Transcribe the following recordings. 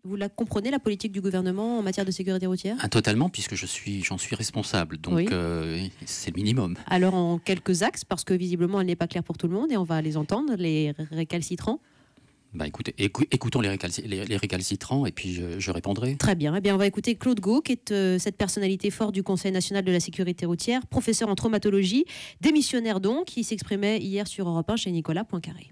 Vous la comprenez, la politique du gouvernement en matière de sécurité routière? Totalement, puisque j'en suis responsable, donc Oui. c'est le minimum. Alors en quelques axes, parce que visiblement elle n'est pas claire pour tout le monde et on va les entendre, les récalcitrants. Bah écoutez, écoutons les récalcitrants et puis je répondrai. Très bien. Eh bien, on va écouter Claude Gau, qui est cette personnalité forte du Conseil national de la sécurité routière, professeur en traumatologie, démissionnaire donc, qui s'exprimait hier sur Europe 1 chez Nicolas Poincaré.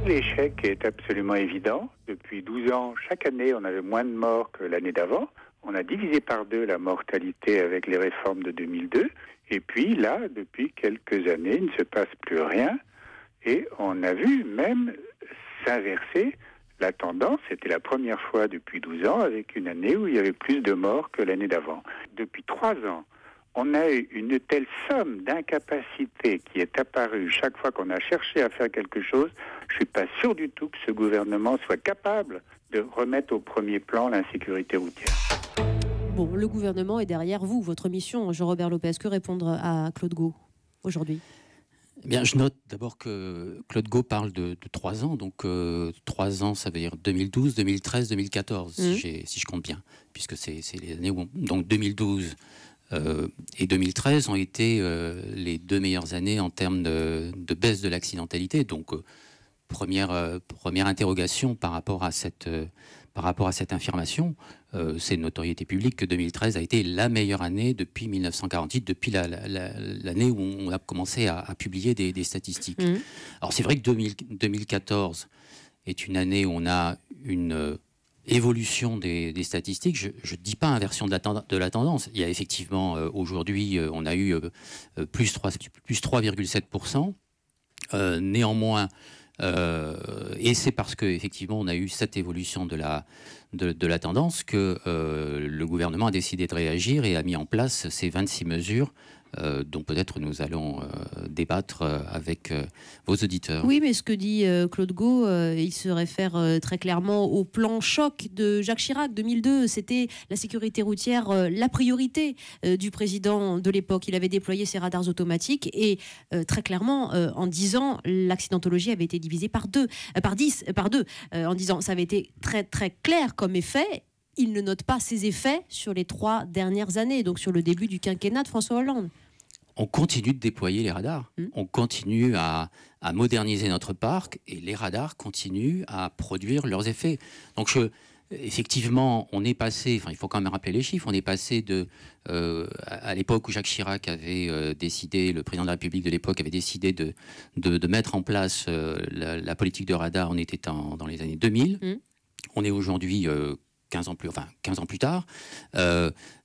L'échec est absolument évident. Depuis 12 ans, chaque année, on avait moins de morts que l'année d'avant. On a divisé par 2 la mortalité avec les réformes de 2002. Et puis là, depuis quelques années, il ne se passe plus rien. Et on a vu même s'inverser la tendance. C'était la première fois depuis 12 ans avec une année où il y avait plus de morts que l'année d'avant. Depuis 3 ans, on a eu une telle somme d'incapacité qui est apparue chaque fois qu'on a cherché à faire quelque chose. Je ne suis pas sûr du tout que ce gouvernement soit capable de remettre au premier plan l'insécurité routière. Bon, le gouvernement est derrière vous. Votre mission, Jean-Robert Lopez, que répondre à Claude Gau aujourd'hui? Eh bien, je note d'abord que Claude Gau parle de 3 ans, donc 3 ans, ça veut dire 2012, 2013, 2014, si je compte bien, puisque c'est les années où donc 2012 et 2013 ont été les 2 meilleures années en termes de baisse de l'accidentalité. Donc, première interrogation par rapport à cette affirmation, c'est une notoriété publique que 2013 a été la meilleure année depuis 1948, depuis l'année où on a commencé à publier des statistiques. Alors c'est vrai que 2014 est une année où on a une évolution des statistiques. Je ne dis pas inversion de la tendance. Il y a effectivement, aujourd'hui, on a eu plus 3,7%. Néanmoins, et c'est parce qu'effectivement on a eu cette évolution de la tendance que le gouvernement a décidé de réagir et a mis en place ces 26 mesures dont peut-être nous allons débattre avec vos auditeurs. Oui, mais ce que dit Claude Gau, il se réfère très clairement au plan choc de Jacques Chirac 2002. C'était la sécurité routière, la priorité du président de l'époque. Il avait déployé ses radars automatiques et très clairement, en 10 ans, l'accidentologie avait été divisée par 2, en disant ça avait été très très clair comme effet. Il ne note pas ses effets sur les 3 dernières années, donc sur le début du quinquennat de François Hollande. On continue de déployer les radars. On continue à moderniser notre parc et les radars continuent à produire leurs effets. Donc effectivement, on est passé, il faut quand même rappeler les chiffres, on est passé à l'époque où Jacques Chirac avait décidé, le président de la République de l'époque avait décidé de mettre en place la politique de radar, on était dans les années 2000. On est aujourd'hui 15 ans plus tard.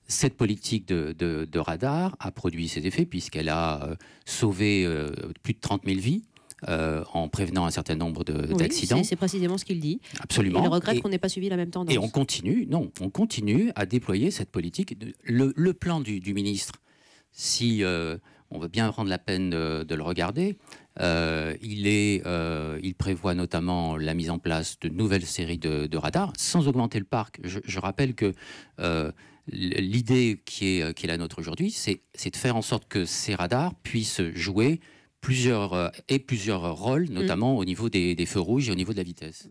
Cette politique de radar a produit ses effets puisqu'elle a sauvé plus de 30 000 vies en prévenant un certain nombre d'accidents. Oui, c'est précisément ce qu'il dit. Absolument. Il regrette qu'on n'ait pas suivi la même tendance. Et on continue à déployer cette politique. Le plan du ministre, si on veut bien prendre la peine de le regarder, il prévoit notamment la mise en place de nouvelles séries de radars sans augmenter le parc. Je rappelle que l'idée qui est la nôtre aujourd'hui, c'est de faire en sorte que ces radars puissent jouer plusieurs rôles, notamment au niveau des feux rouges et au niveau de la vitesse.